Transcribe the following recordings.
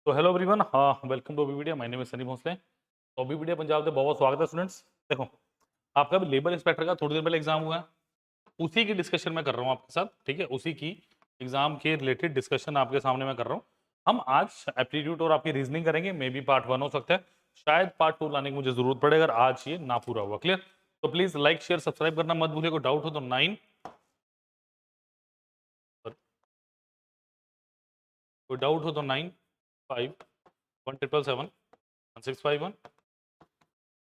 तो hello everyone, हाँ welcome to अभी video. My name is Sunny Bhosle. तो अभी वीडियो पंजाब से बहुत स्वागत है स्टूडेंट्स। देखो, आपका भी लेबर इंस्पेक्टर का थोड़ी देर पहले एग्जाम हुआ है, उसी की डिस्कशन मैं कर रहा हूँ आपके साथ। ठीक है, उसी की एग्जाम के रिलेटेड डिस्कशन आपके सामने मैं कर रहा हूँ। हम आज एप्टीट्यूड और आपकी रीजनिंग करेंगे। मे बी पार्ट 1 हो सकता है, शायद पार्ट 2 लाने की मुझे जरूरत पड़े अगर आज ये ना पूरा हुआ। क्लियर? तो प्लीज लाइक शेयर सब्सक्राइब करना मत भूलिए। कोई डाउट हो तो 9, कोई डाउट हो तो 9517771651।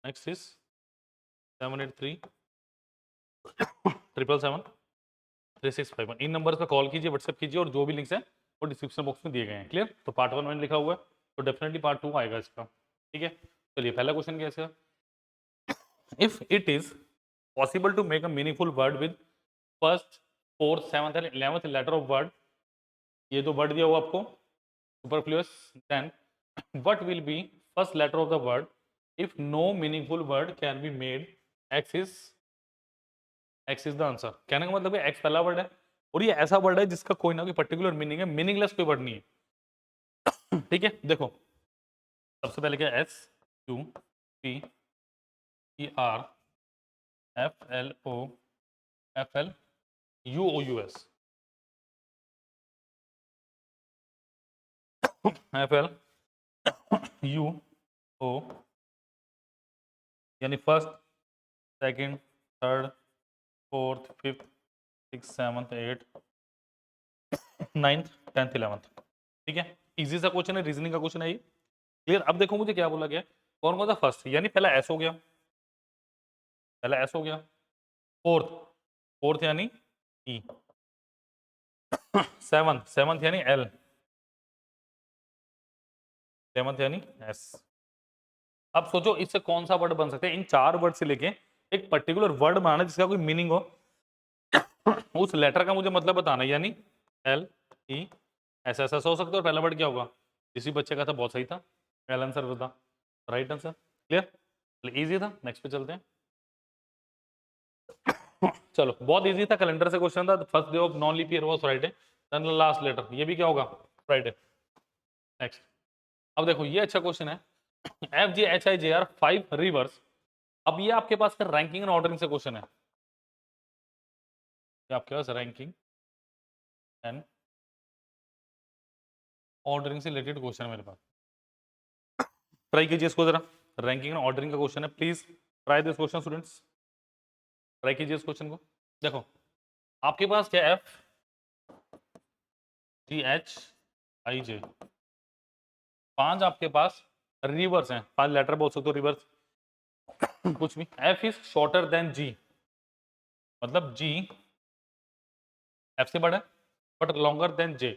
Next is 7837773651। इन नंबर पर कॉल कीजिए, व्हाट्सएप कीजिए, और जो भी लिंक्स हैं वो डिस्क्रिप्शन बॉक्स में दिए गए हैं। क्लियर? तो पार्ट 1 मैंने लिखा हुआ है, तो डेफिनेटली पार्ट 2 आएगा इसका। ठीक है, चलिए पहला क्वेश्चन क्या है इसका। If it is possible to make a meaningful word with first, fourth, seventh and 11th letter of word, ये जो वर्ड दिया हुआ आपको superfluous, then what will be first letter of the word if no meaningful word can be made? x is the answer। कहने का मतलब है x पहला वर्ड है, और ये ऐसा वर्ड है जिसका कोई ना कोई पर्टिकुलर मीनिंग है, मीनिंगलेस कोई वर्ड नहीं है। ठीक है, देखो सबसे पहले क्या, S U P E R F L O F L U O U S F L U O, यानी first, second, third, fourth, fifth, six, seventh, eight, ninth, 10th, 11th। ठीक है, इजी सा क्वेश्चन है, reasoning का question है ये। Clear? अब देखो मुझे क्या बोला गया, कौन कौन सा फर्स्ट, यानी पहला एस हो गया, पहला एस हो गया। फोर्थ, फोर्थ यानी ई। सेवंथ, सेवंथ यानी एल। सेवंथ यानी एस। अब सोचो इससे कौन सा वर्ड बन सकता है, इन चार वर्ड से लेके एक पर्टिकुलर वर्ड बनाना जिसका कोई मीनिंग हो, उस लेटर का मुझे मतलब बताना है, यानी L E S S S हो सकता है। और पहला वर्ड क्या होगा, किसी बच्चे का था, बहुत सही था, एल आंसर बता, राइट आंसर। क्लियर? इजी था। नेक्स्ट पे चलते हैं। चलो, बहुत इजी था, कैलेंडर से क्वेश्चन था। First day of non leap year was Friday, then last letter, ये भी क्या होगा, फ्राइडे। नेक्स्ट, अब देखो ये अच्छा क्वेश्चन है। F G H I J are 5 reverse. अब ये आपके पास का रैंकिंग एंड ऑर्डरिंग से क्वेश्चन है, ये आपके पास रैंकिंग एंड ऑर्डरिंग से रिलेटेड क्वेश्चन है मेरे पास। ट्राई कीजिए इसको जरा, रैंकिंग एंड ऑर्डरिंग का क्वेश्चन है। Please try this question students, try कीजिए इस क्वेश्चन को। देखो आपके पास क्या, एफ जी एच आई जे, 5 आपके पास रिवर्स हैं, 5 लेटर बोल सकते हो रिवर्स, कुछ भी। F is shorter than G, मतलब जी एफ से बड़ा है बट लॉन्गर देन जे।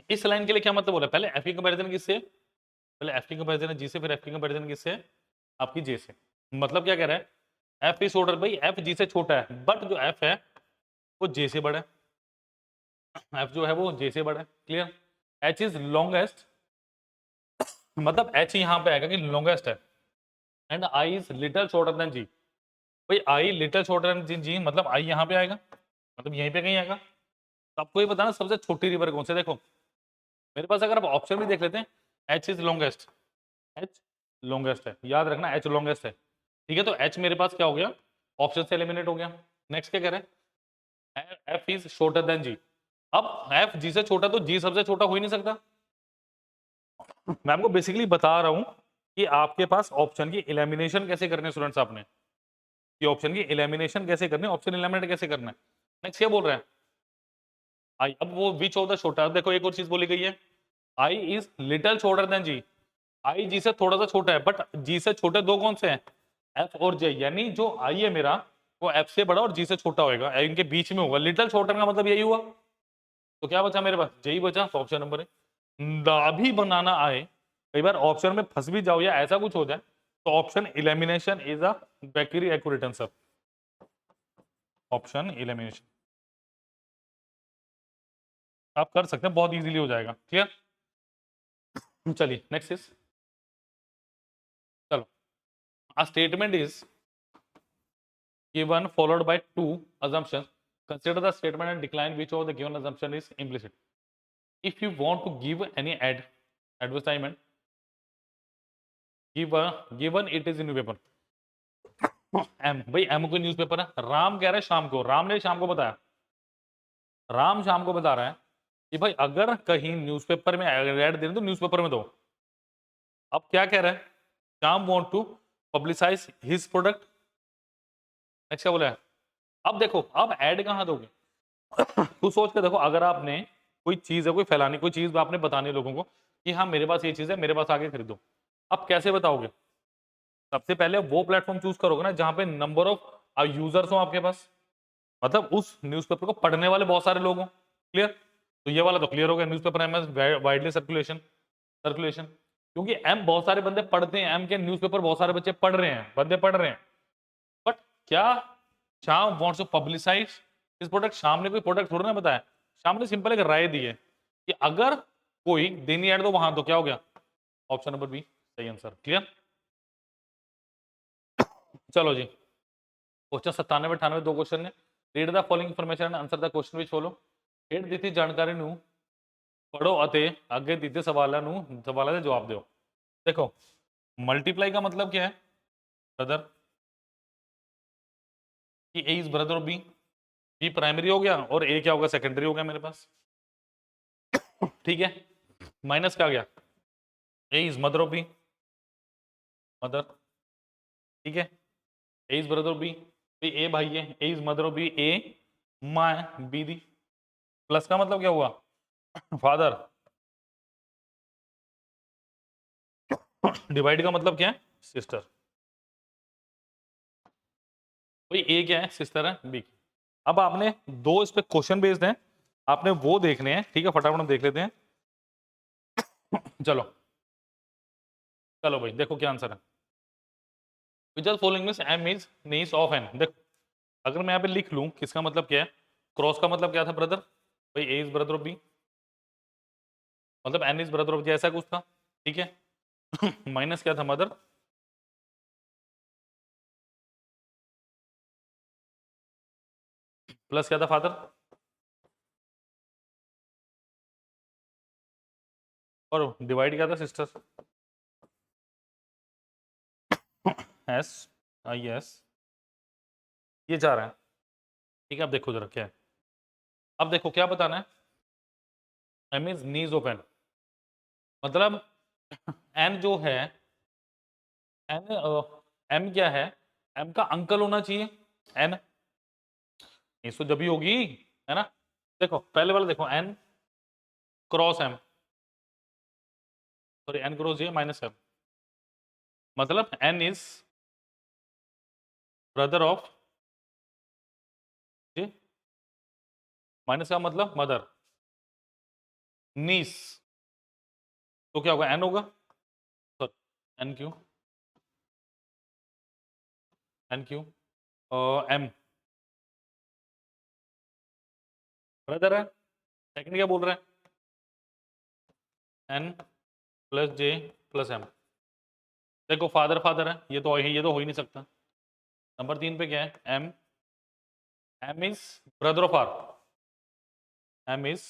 इस लाइन के लिए क्या मतलब हो रहा है, पहले एफ की कंपैरिजन किससे, पहले एफ की कंपैरिजन है जी से, फिर एफ की कंपैरिजन किससे है, आपकी जे से। मतलब क्या कह रहा है, एफ इज शॉर्टर, भाई एफ जी से छोटा है, बट जो एफ है वो जे से बड़ा है, एफ जो है वो जे से बड़ा है। क्लियर? एच इज लॉन्गेस्ट, मतलब एच यहां पे आएगा कि लॉन्गेस्ट है, and I is little shorter than G. भाई I little shorter than G, मतलब आई यहां पे आएगा, मतलब यहीं पे कहीं आएगा। तो आपको ये बताना सबसे छोटी रिवर कौन से। देखो मेरे पास अगर आप ऑप्शन भी देख लेते हैं, H is longest, H longest है, याद रखना एच लॉन्गेस्ट है। ठीक है, तो एच मेरे पास क्या हो गया, ऑप्शन से एलिमिनेट हो गया। नेक्स्ट क्या कह रहे हैं, एफ इज शॉर्टर देन जी। अब एफ जी से छोटा, तो जी सबसे छोटा हो ही नहीं सकता। मैं आपको बेसिकली बता रहा हूं कि आपके पास ऑप्शन की एलिमिनेशन कैसे करनी है स्टूडेंट्स, आपने कि ऑप्शन की एलिमिनेशन कैसे करनी है, ऑप्शन एलिमिनेट कैसे करना है। नेक्स्ट क्या बोल रहे हैं, आई, अब वो विच ऑफ द शॉर्टर, देखो एक और चीज बोली गई है, आई इज लिटिल शॉर्टर देन जी। आई जी से थोड़ा सा छोटा है, बट जी से छोटे दो कौन से हैं, एफ और जे, यानी जो आई है मेरा वो एफ से बड़ा और जी से छोटा होगा, इनके बीच में होगा। लिटिल शॉर्टर का मतलब यही हुआ, तो क्या बचा मेरे पास, जे ही बचा। तो ऑप्शन नंबर है, ना भी बनाना आए, कई बार ऑप्शन में फंस भी जाओ या ऐसा कुछ हो जाए, तो option elimination is a very accurate answer. Option elimination आप कर सकते हैं, बहुत इजीली हो जाएगा। क्लियर? चलिए नेक्स्ट इज, चलो, a statement is given followed by two assumptions, consider the statement and decline which of the given assumption is implicit। If you want to give any ad advertisement given it is in newspaper. M भाई M कोई newspaper है, राम कह रहा है शाम को, राम ने शाम को बताया, राम शाम को बता रहा है कि भाई अगर कहीं न्यूज़पेपर में एड देना तो न्यूज़पेपर में दो। अब क्या कह रहा है, Shyam want to publicise his product. Next क्या बोला है, अब देखो अब ऐड कहां दोगे। तू सोच के देखो, अगर आपने कोई चीज है, कोई फैलानी, कोई चीज आपने बतानी लोगों को कि हाँ मेरे पास ये चीज है, मेरे पास आके खरीदो, अब कैसे बताओगे। सबसे पहले वो प्लेटफॉर्म चूज करोगे ना जहां पे नंबर ऑफ यूजर्स हो आपके पास, मतलब उस न्यूज़पेपर को पढ़ने वाले बहुत सारे लोग हों। क्लियर, तो ये वाला तो क्लियर हो गया, newspaper M is widely circulation, circulation क्योंकि एम बहुत सारे बंदे पढ़ते हैं, एम के न्यूज़पेपर बहुत सारे बच्चे पढ़ रहे हैं, बंदे पढ़ रहे हैं। बट क्या श्याम वांट्स टू पब्लिसाइज इस प्रोडक्ट, शाम ने कोई प्रोडक्ट थोड़ा ना बताया, शाम ने सिंपल एक राय दी है कि अगर कोई देनी ऐड तो वहां, तो क्या हो गया, ऑप्शन नंबर बी सही आंसर। क्लियर, चलो जी, क्वेश्चन 97 98 दो क्वेश्चन ने। Read the following information and answer the question which follow. हेठ ਦਿੱਤੀ ਜਾਣਕਾਰੀ ਨੂੰ पढ़ो ਅਤੇ आगे ਦਿੱਤੇ सवालों ਦੇ जवाब दो। देखो मल्टीप्लाई का मतलब क्या है ब्रदर, कि A is brother of B, B primary हो गया और ए क्या होगा, सेकेंडरी हो गया मेरे पास। ठीक है, माइनस क्या गया, A is mother of B, mother. ठीक है, A is brother of B, A भाई है, A is mother of B, A माँ है, बी दी। प्लस का मतलब क्या हुआ, फादर। डिवाइड का मतलब क्या है, सिस्टर। भाई ए क्या है, सिस्टर है बी। अब आपने दो इस पे क्वेश्चन बेस्ड हैं, आपने वो देखने हैं। ठीक है, फटाफट हम देख लेते हैं। चलो चलो भाई देखो क्या आंसर है। Which are following means M is niece of N. देखो अगर मैं यहाँ पे लिख लूं किसका मतलब क्या है, क्रॉस का मतलब क्या था ब्रदर, भाई ए इज ब्रदर ऑफ बी, मतलब एन इज ब्रदर ऑफ जी, ऐसा कुछ था। ठीक है, माइनस क्या था, मदर। प्लस क्या था, फादर। और डिवाइड क्या था, सिस्टर। एस आई एस, ये जा रहा है। ठीक है, अब देखो जरा क्या है, अब देखो क्या बताना है। M is niece of N, मतलब एन जो है, एन एम क्या है, एम का अंकल होना चाहिए एन, तो जब भी होगी, है ना। देखो पहले वाला देखो, N cross M, sorry N cross ये माइनस एम, मतलब N is brother of J, minus का मतलब मदर, नीस, तो क्या होगा, एन होगा, sorry N Q, N Q M brother है, सेकंड क्या बोल रहे हैं, N plus J plus M. देखो फादर फादर है, ये तो हो ही नहीं सकता। नंबर 3 पे क्या है, M, M is brother of R, M is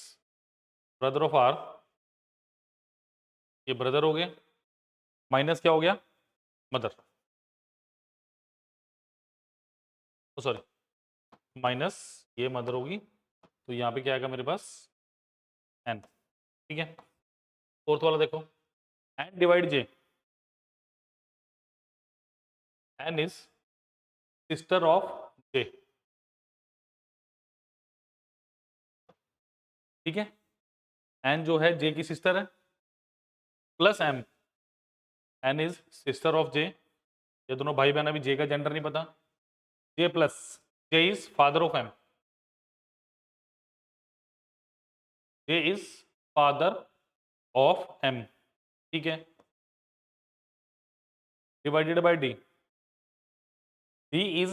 brother of R, ये ब्रदर हो गए, माइनस क्या हो गया, मदर, सॉरी माइनस ये मदर होगी, तो यहाँ पे क्या आएगा मेरे पास, एन। ठीक है, फोर्थ वाला देखो, N divide J, N is sister of J. ठीक है, एन जो है जे की सिस्टर है, plus M, N is sister of J, ये दोनों भाई बहन, अभी जे का जेंडर नहीं पता, J plus J is father of M, J is father of M. ठीक है, divided by D, D is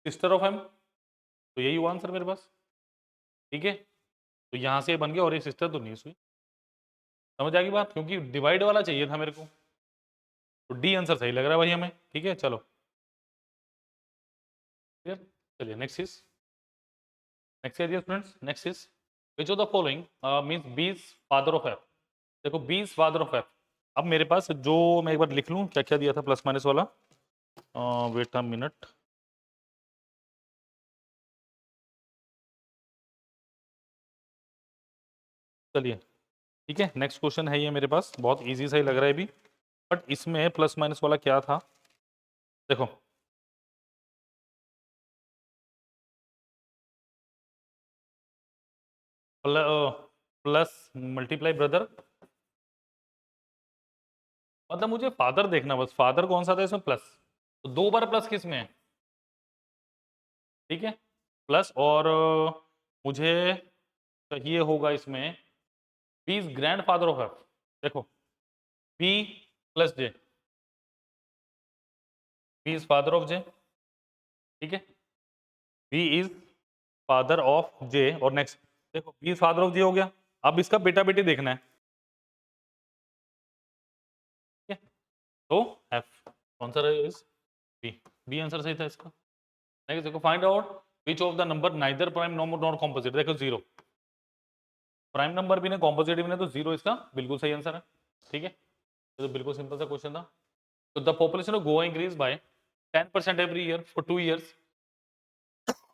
sister of M, तो यही हुआ आंसर मेरे पास। ठीक है, तो यहां से बन गया, और ये सिस्टर तो नहीं हुई। समझ आ गई बात, क्योंकि डिवाइड वाला चाहिए था मेरे को, तो डी आंसर सही लग रहा है भाई हमें। ठीक है चलो, चलिए नेक्स्ट इज नेक्स्ट है students, next is which of the following means B is father of F. देखो B is father of F. अब मेरे पास जो, मैं एक बार लिख लूं क्या क्या दिया था प्लस माइनस वाला। वेट अ मिनट, चलिए ठीक है। नेक्स्ट क्वेश्चन है ये मेरे पास, बहुत इजी सा ही लग रहा है अभी, बट इसमें प्लस माइनस वाला क्या था देखो। प्लस मल्टीप्लाई ब्रदर, मतलब मुझे फादर देखना बस, फादर कौन सा था इसमें प्लस, तो 2 बार प्लस किस में है, ठीक है प्लस। और मुझे चाहिए होगा इसमें B is grand father of F. देखो B plus J, B is father of J, ठीक है B is father of J. और नेक्स्ट देखो B is father of J हो गया, अब इसका बेटा बेटी देखना है, ठीक है तो एफ कौन सा इज बी, बी आंसर सही था इसका। नेक्स्ट देखो find out which of the number neither prime not composite. देखो जीरो, प्राइम नंबर भी नहीं कॉम्पोजिट भी नहीं, तो जीरो इसका बिल्कुल सही आंसर है, ठीक है। तो बिल्कुल सिंपल सा क्वेश्चन था। तो the population of Goa increase by 10% every year for 2 years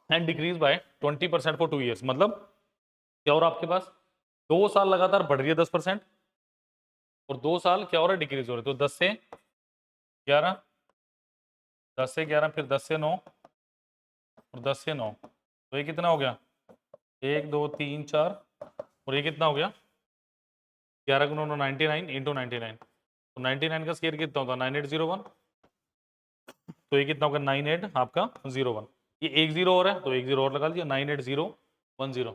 and decrease by 20% for 2 years। मतलब क्या हो रहा है आपके पास, 2 साल लगातार बढ़ रही है 10%, और 2 साल क्या हो रहा है डिक्रीज हो रहा है। तो 10 से 11, 10 से 11, फिर 10 से 9 और 10 से 9, तो ये कितना हो गया 1 2 3 4, और ये कितना हो गया 11 गुना 99 इंटू 99। तो 99 का स्केयर कितना होता है 9801, तो ये कितना होगा 98 आपका 01। ये एक जीरो और है तो एक जीरो और लगा लीजिए 980110।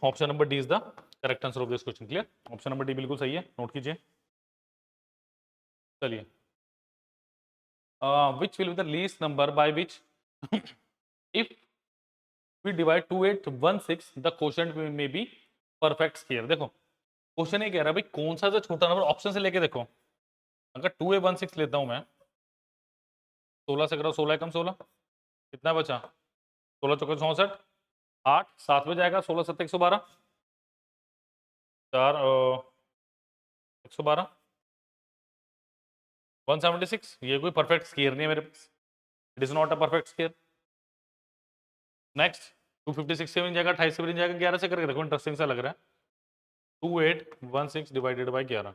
Option number D is the correct answer of this question. Clear, option number D बिल्कुल सही है, नोट कीजिए। चलिए which will be the least number by which if we divide 2816 the quotient में बी परफेक्ट स्क्वायर। देखो question ये कह रहा है भाई कौन सा जो छोटा नंबर, ऑप्शन से लेके देखो। अगर 2816 लेता हूं मैं, 16 से करो 16 कम 16 कितना बचा, 16 चौके 64, 8 7 में जाएगा, 16 7 112, 4 112 176। ये कोई परफेक्ट स्क्वायर नहीं है मेरे पास, it is not a perfect square. Next 256 से भी नहीं जाएगा, 28 से भी नहीं जाएगा, 11 से करके देखो, इंटरेस्टिंग सा लग रहा है। 2816 डिवाइडेड बाई 11,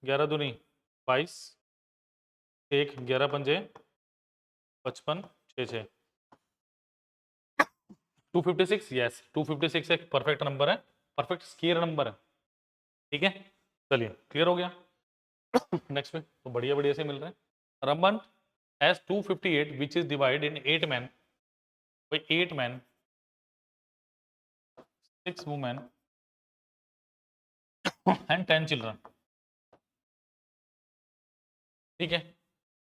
11 दूनी 22, 1 11 पंजे 55 6 6 256। यस 256 एक परफेक्ट नंबर है, परफेक्ट स्क्वायर नंबर है, ठीक है। चलिए क्लियर हो गया। नेक्स्ट में तो बढ़िया बढ़िया से मिल रहे हैं। Raman has 258 which is divided in 8 men by 8 men, 6 women and 10 children, ठीक है।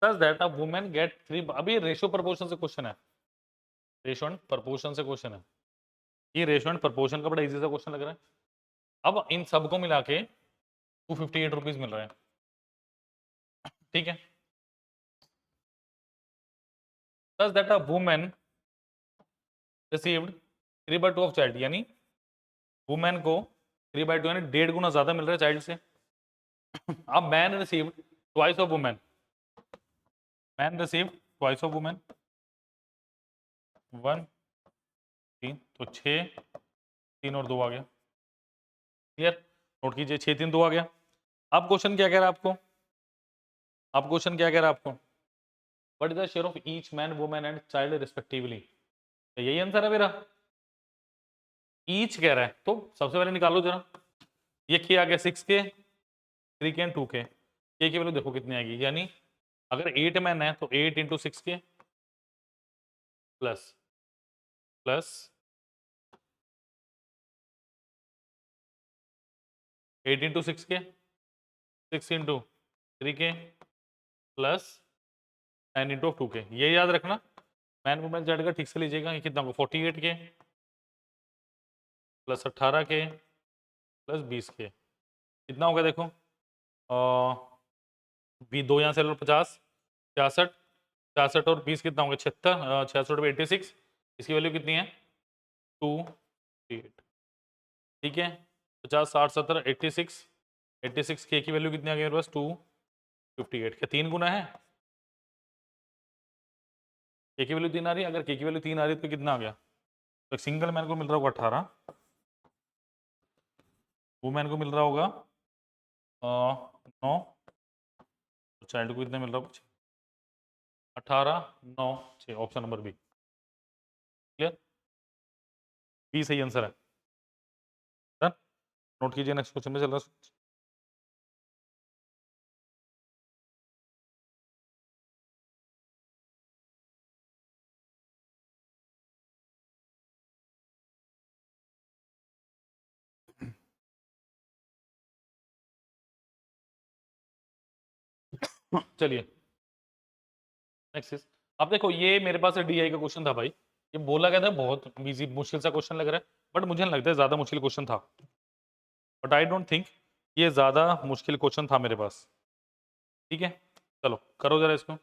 does that a woman get 3, अभी रेशियो प्रपोर्शन से क्वेश्चन है, रेशियो एंड प्रपोर्शन से क्वेश्चन है। ये रेशियो एंड प्रपोर्शन का बड़ा इजी सा क्वेश्चन लग रहा है। अब इन सबको मिला के 258 रुपीज मिल रहे हैं, ठीक है। does that a woman received 3/2 of child, यानी वुमेन को 3/2 यानी 1.5 गुना ज्यादा मिल रहा है चाइल्ड से। अब man received twice of women, man received twice of women 1 3, तो 6 3 और 2 आ गया, क्लियर। नोट कीजिए 6 3 2 आ गया। अब क्वेश्चन क्या कह रहा है आपको, अब क्वेश्चन क्या कह रहा है आपको, what is the share of each man women and child respectively. यही आंसर है मेरा, ईच कह रहा है तो सबसे पहले निकालो जरा। ये क्या आ गया 6 के 3 के एंड 2 के, के की वैल्यू देखो कितनी आएगी, यानी अगर 8 मैन है तो 8 इंटू 6 के प्लस प्लस 8 इंटू 6 के 6 इंटू 3 के प्लस 9 इंटू 2 के। ये याद रखना, मैन वुमेन जेड का ठीक से लीजिएगा। ये कितना होगा 48 के प्लस 18 के प्लस 20 के, कितना होगा देखो, बी 2 यहाँ से लो 50 66 66 और 20 कितना होगा 76, 66 86, इसकी वैल्यू कितनी है 258, ठीक है। 50 60 70 86, 86 के की वैल्यू कितनी आ गई मेरे पास 258, क्या 3 गुना है? के की वैल्यू 3 आ रही है, अगर के की वैल्यू 3 आ रही है तो कितना आ गया? तो एक सिंगल मैन को मिल रहा होगा 18, वुमेन को मिल रहा होगा 9, चाइल्ड को कितना मिल रहा होगा 18 9 6, option number B. Clear? B सही आंसर है। डन? नोट कीजिए, नेक्स्ट क्वेश्चन में चल रहा है। चलिए नेक्स्ट इज, अब देखो ये मेरे पास डीआई का क्वेश्चन था भाई, ये बोला गया था बहुत इजी मुश्किल सा क्वेश्चन लग रहा है, बट मुझे नहीं लगता है ज्यादा मुश्किल क्वेश्चन था, बट आई डोंट थिंक ये ज्यादा मुश्किल क्वेश्चन था मेरे पास। ठीक है, चलो करो जरा इसको।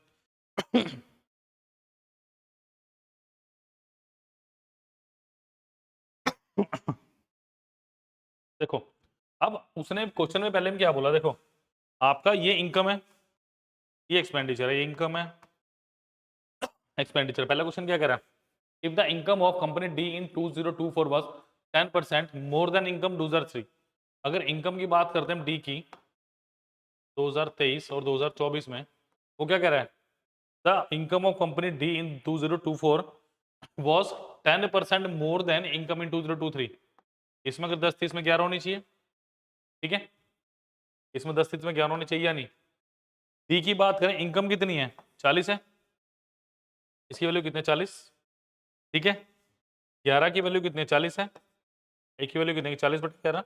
देखो अब उसने क्वेश्चन में पहले में क्या बोला, देखो आपका ये इनकम है, ये एक्सपेंडिचर है, ये इनकम है एक्सपेंडिचर। पहला क्वेश्चन क्या कह रहा है, if the income of company D in 2024 was 10% more than income 2003, अगर इनकम की बात करते हैं हम डी की 2023 और 2024 में, वो क्या कह रहा है, the income of company D in 2024 was 10% more than income in 2023। इसमें अगर 10 थी इसमें 11 होनी चाहिए, ठीक है, इसमें 10 थी इसमें 11 होनी चाहिए या नहीं। डी की बात करें, इनकम कितनी है 40 है, इसकी वैल्यू कितनी है 40, ठीक है। 11 की वैल्यू कितनी है 40 है, एक की वैल्यू कितनी है 40/11।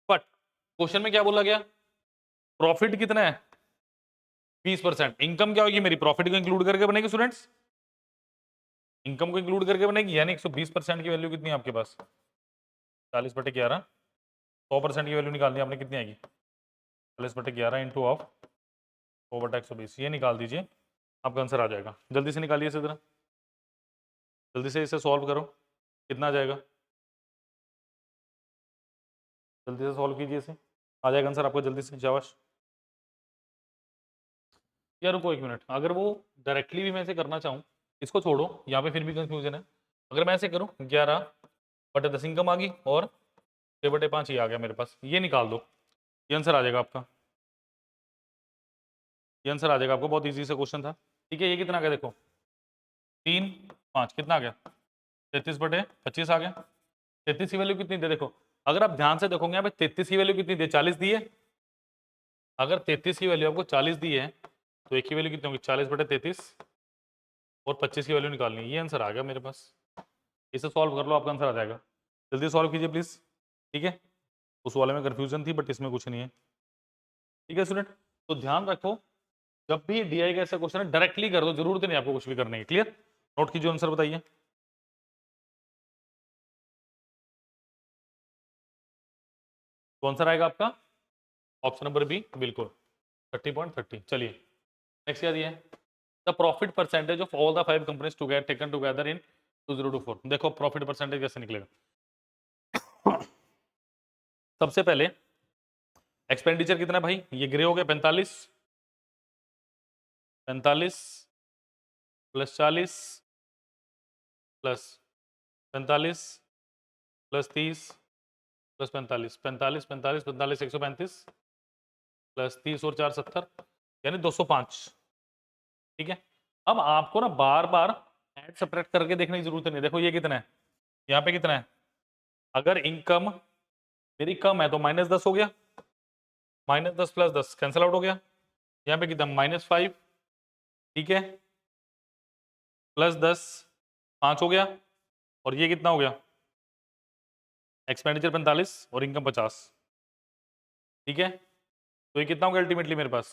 बट क्वेश्चन में क्या बोला गया, प्रॉफिट कितना है 20%। इनकम क्या होगी मेरी, प्रॉफिट को इंक्लूड करके बनेगी स्टूडेंट्स, इनकम को इंक्लूड करके बनेगी, यानी 120% की वैल्यू कितनी है आपके पास 40/11, 100% की वैल्यू निकालनी है आपने, कितनी आएगी 40/11 इंटू ऑफ 100/120, ये निकाल दीजिए, आपका आंसर आ जाएगा। जल्दी से निकालिए इसे जरा, जल्दी से इसे सॉल्व करो, कितना आ जाएगा, जल्दी से सॉल्व कीजिए इसे, आ जाएगा आंसर आपको जल्दी से, शाबाश। यार रुको 1 मिनट, अगर वो डायरेक्टली भी मैं ऐसे करना चाहूँ, इसको छोड़ो, यहाँ पे फिर भी कंफ्यूजन है। अगर मैं ऐसे करूँ 11/10 इनकम आ गई और 6/5 ही आ गया मेरे पास, ये निकाल दो, ये आंसर आ जाएगा आपका, ये आंसर आ जाएगा आपको, बहुत ईजी सा क्वेश्चन था। ठीक है, ये कितना आ गया देखो 3 5 कितना आ गया 33/25 आ गया। 33 की वैल्यू कितनी दे, देखो अगर आप ध्यान से देखोगे यहाँ पे 33 की वैल्यू कितनी दे 40 दी है, अगर 33 की वैल्यू आपको 40 दी है तो एक की वैल्यू कितनी होगी 40/33 और 25 की वैल्यू निकालनी है, ये आंसर आ गया मेरे पास। इसे सॉल्व कर लो, आपका आंसर आ जाएगा, जल्दी सॉल्व कीजिए प्लीज। ठीक है, उस वाले में कंफ्यूजन थी बट इसमें कुछ नहीं है। ठीक है स्टूडेंट, तो ध्यान रखो जब भी डीआई का ऐसा क्वेश्चन है डायरेक्टली कर दो, जरूरत नहीं आपको कुछ भी करने की। क्लियर? नोट कीजिए आंसर, बताइए तो आंसर आएगा आपका ऑप्शन नंबर बी, बिल्कुल 30.30। चलिए नेक्स्ट क्या दिया है, the profit percentage of all the 5 companies together taken together in 2024। देखो प्रॉफिट परसेंटेज कैसे निकलेगा। सबसे पहले एक्सपेंडिचर कितना है भाई, ये ग्रे हो गया 45, 45 plus 40 plus 45 plus 30 plus 45, 45 45 45 135 plus 30 और 4 70, यानी 205। ठीक है, अब आपको ना बार बार ऐड सब्ट्रैक्ट करके देखने की जरूरत नहीं। देखो ये कितना है, यहाँ पे कितना है, अगर इनकम मेरी कम है तो -10 हो गया, -10 प्लस 10 कैंसिल आउट हो गया, यहाँ पे कितना -5, ठीक है, प्लस 10 5 हो गया, और ये कितना हो गया एक्सपेंडिचर 45 और इनकम 50। ठीक है, तो ये कितना हो गया अल्टीमेटली मेरे पास,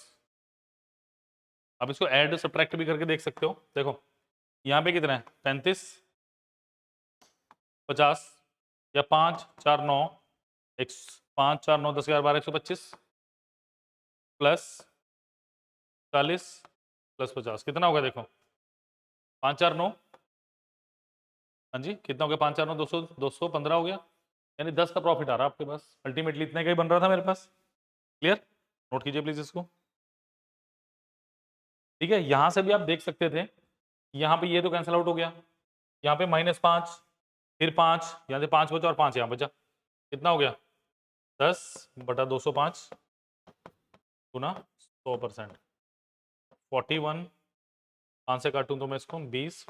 आप इसको ऐड सब्ट्रैक्ट भी करके देख सकते हो। देखो यहाँ पे कितना है 35 50, या 5 4 9 एक 5 4 9 10 11 12 125 प्लस 40 प्लस 50 कितना होगा, देखो 5 4 9 हाँ जी, कितना हो गया, 5 4 9 200, 215 हो गया, यानी 10 का प्रॉफिट आ रहा है आपके पास। अल्टीमेटली इतने का ही बन रहा था मेरे पास। क्लियर, नोट कीजिए प्लीज इसको। ठीक है, यहां से भी आप देख सकते थे, यहाँ पे ये तो कैंसिल आउट हो गया, यहाँ पे -5, फिर 5, यहाँ से 5 बचा और 5 यहाँ बचा, कितना हो गया 10/205 गुना 100%, 41, 5 से काटूं तो मैं इसको 20,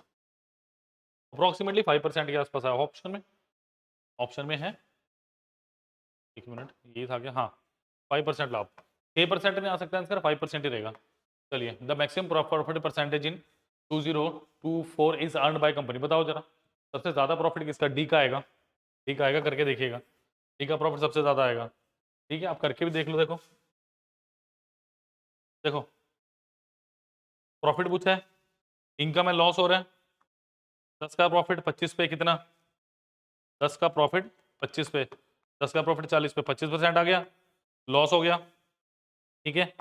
अप्रोक्सीमेटली 5% के आसपास आया ऑप्शन में। ऑप्शन में है, एक मिनट, ये था क्या, हाँ 5% लाभ, 6% नहीं आ सकता आंसर, 5% ही रहेगा। चलिए, the maximum profit percentage in 2024 is earn by company, बताओ जरा सबसे ज्यादा प्रॉफिट किसका, डी का आएगा, डी का आएगा, करके देखिएगा, डी का प्रॉफिट सबसे ज्यादा आएगा। ठीक है, आप करके भी देख लो, देखो देखो प्रॉफिट पूछा है, इनकम है, लॉस हो रहा है, 10 का प्रॉफिट 25 पे कितना, 10 का प्रॉफिट 25 पे, 10 का प्रॉफिट 40 पे, 25% आ गया, लॉस हो गया। ठीक है,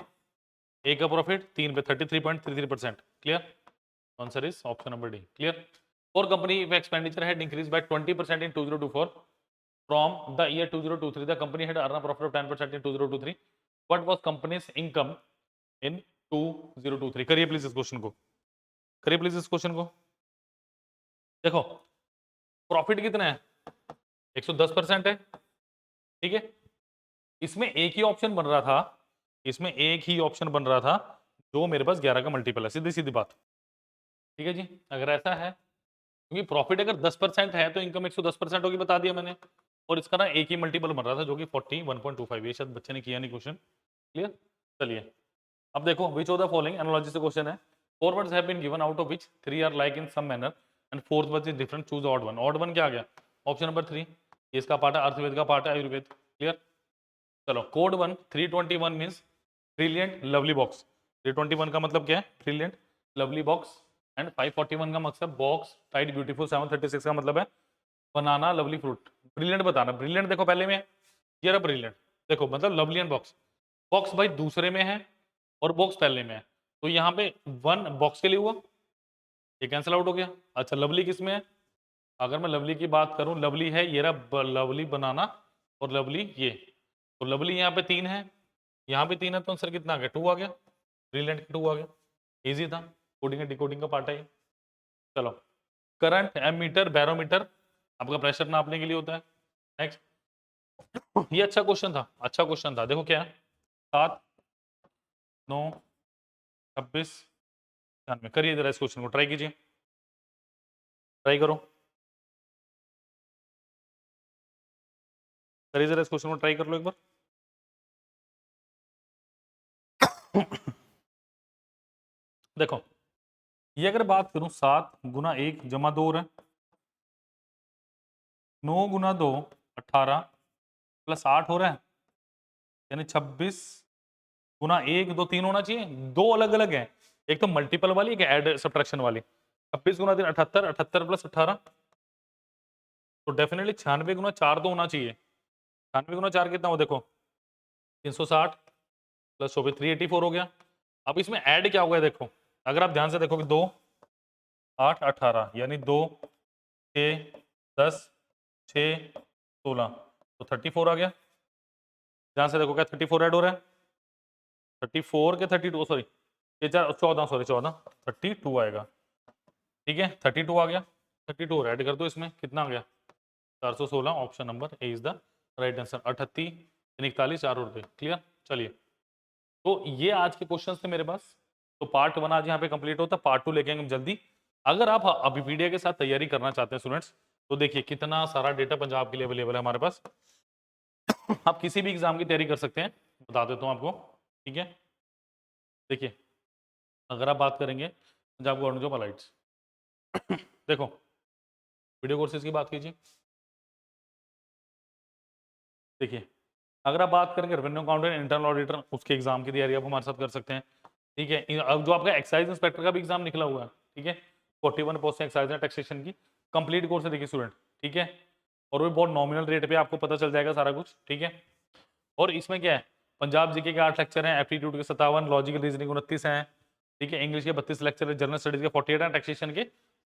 ए का प्रॉफिट 3 पे 33.33%। Clear, answer is option number D. Clear, for company if expenditure had increase by 20% in 2024 from the year 2023 the company had earn a profit of 10% in 2023, what was companies income in 2023। करिए please इस question को, करिए please इस question को। देखो profit कितना है, 110% है। ठीक है, इसमें एक ही ऑप्शन बन रहा था, इसमें एक ही ऑप्शन बन रहा था जो मेरे पास 11 का मल्टीपल है, सीधी सीधी बात। ठीक है जी, अगर ऐसा है, क्योंकि प्रॉफिट अगर 10% है तो इनकम 110% होगी, बता दिया मैंने, और इसका ना एक ही मल्टीपल बन रहा था जो कि 41.25, ये शायद बच्चे ने किया नहीं क्वेश्चन। क्लियर, चलिए अब देखो, which of the following analogy से क्वेश्चन है, four words have been given out of which three are like in some manner and fourth word is different, choose odd one. Odd one क्या आ गया, option number 3, ये इसका part है, अर्थवेद का part है, आयुर्वेद। क्लियर, चलो code 1, 321 means brilliant lovely box, 321 का मतलब क्या है, ब्रिलियंट लवली बॉक्स, एंड 541 का मतलब बॉक्स टाइट ब्यूटीफुल, 736 का मतलब है बनाना लवली फ्रूट। ब्रिलियंट बताना, ब्रिलियंट देखो पहले में है, ये रहा ब्रिलियंट, देखो मतलब लवली एंड बॉक्स, बॉक्स भाई दूसरे में है और बॉक्स पहले में है, तो यहाँ पे 1 बॉक्स के लिए हुआ, ये कैंसिल आउट हो गया। अच्छा लवली किस में है, अगर मैं लवली की बात करूं, लवली है ये रहा लवली बनाना, और लवली ये, तो लवली यहाँ पे 3 है, यहाँ पे 3 है, तो आंसर कितना आ गया, 2 आ गया, ब्रिलियंट 2 आ गया, इजी था, कोडिंग एंड डिकोडिंग का पार्ट है ये। चलो, करंट एमीटर बैरोमीटर आपका प्रेशर नापने के लिए होता है। नेक्स्ट, ये अच्छा क्वेश्चन था, अच्छा क्वेश्चन था, देखो क्या है, 7 9 26 96, करिए जरा इस क्वेश्चन को, ट्राई कीजिए, ट्राई करो, करिए जरा इस क्वेश्चन को, ट्राई कर लो एक बार। देखो ये अगर बात करूं, 7 गुना 1 जमा 2 है, 9 गुना 2 18 प्लस 8 हो रहा है, यानी 26 गुना 1 2 3 होना चाहिए, दो अलग अलग है, एक तो मल्टीपल वाली, एक ऐड सब्ट्रैक्शन वाली। 26 गुना 3 78, 78 प्लस 18, तो डेफिनेटली 96 गुना 4 तो होना चाहिए, 96 गुना 4 कितना हो, देखो 360 प्लस 24 384 हो गया। अब इसमें ऐड क्या हो गया, देखो अगर आप ध्यान से देखोगे, 2 8 18 यानी 2 6 10 6 16, तो 34 आ गया, ध्यान से देखो क्या 34 ऐड हो रहा है, 34 के 32 सॉरी, ये 14 सॉरी 14 32 आएगा। ठीक है, 32 आ गया, 32 और ऐड कर दो इसमें, कितना आ गया 416, option number A is the right answer. 38 41 4 और 2। क्लियर, चलिए तो ये आज के क्वेश्चन थे मेरे पास, तो पार्ट 1 आज यहाँ पे कंप्लीट होता है, पार्ट 2 लेके आएंगे हम जल्दी। अगर आप अभिपीडिया के साथ तैयारी करना चाहते हैं स्टूडेंट्स, तो देखिए कितना सारा डेटा पंजाब के लिए अवेलेबल है हमारे पास, आप किसी भी एग्जाम की तैयारी कर सकते हैं, बता देता हूँ आपको। ठीक है, देखिए अगर आप बात करेंगे पंजाब गवर्नमेंट जॉब अलाइट्स, देखो वीडियो कोर्सेज की बात कीजिए, देखिए अगर आप बात करेंगे रेवेन्यू अकाउंटेंट इंटरनल ऑडिटर, उसके एग्जाम की तैयारी आप हमारे साथ कर सकते हैं। ठीक है, अब जो आपका एक्साइज इंस्पेक्टर का भी एग्जाम निकला हुआ है, ठीक है 41 पोस्ट एक्साइज एंड टैक्सेशन की, कंप्लीट कोर्स है देखिए स्टूडेंट। ठीक है, और वो बहुत नॉमिनल रेट पे आपको पता चल जाएगा सारा कुछ। ठीक है, और इसमें क्या है, पंजाब जीके के 8 लेक्चर हैं, एप्टीट्यूड के 57, लॉजिकल रीजनिंग 29 हैं। ठीक है, इंग्लिश के 32 लेक्चर है, जनरल स्टडीज के 48 हैं, टैक्सेशन के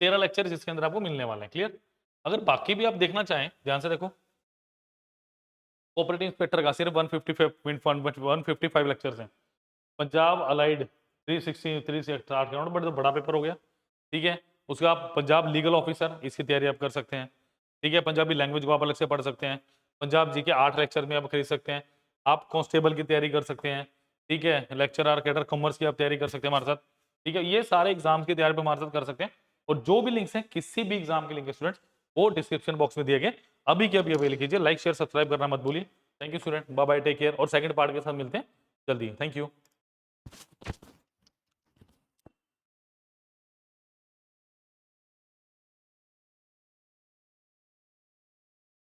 13 लेक्चर जिसके अंदर आपको मिलने वाले हैं। क्लियर, अगर बाकी भी आप देखना चाहें, ध्यान से देखो, कोऑपरेटिव इंस्पेक्टर का सिर्फ 155 लेक्चर्स हैं। पंजाब अलाइड 360 360 करोड़, बट तो बड़ा पेपर हो गया। ठीक है, उसके बाद पंजाब लीगल ऑफिसर, इसकी तैयारी आप कर सकते हैं। ठीक है, पंजाबी लैंग्वेज को आप अलग से पढ़ सकते हैं। पंजाब जी के 8 लेक्चर में आप खरीद सकते हैं। आप कांस्टेबल की तैयारी कर सकते हैं। ठीक है, लेक्चरर कैडर कॉमर्स की आप तैयारी कर सकते हैं हमारे साथ। ठीक है, ये सारे एग्जाम की तैयारी पे हमारे साथ कर सकते हैं। और जो भी लिंक्स हैं, किसी भी एग्जाम के लिंक स्टूडेंट्स, वो डिस्क्रिप्शन बॉक्स में दिए गए, अभी के अभी अवेल कीजिए। लाइक शेयर सब्सक्राइब करना मत भूलिए। Thank you student, bye bye, take care, और सेकंड पार्ट के साथ मिलते हैं जल्दी। Thank you.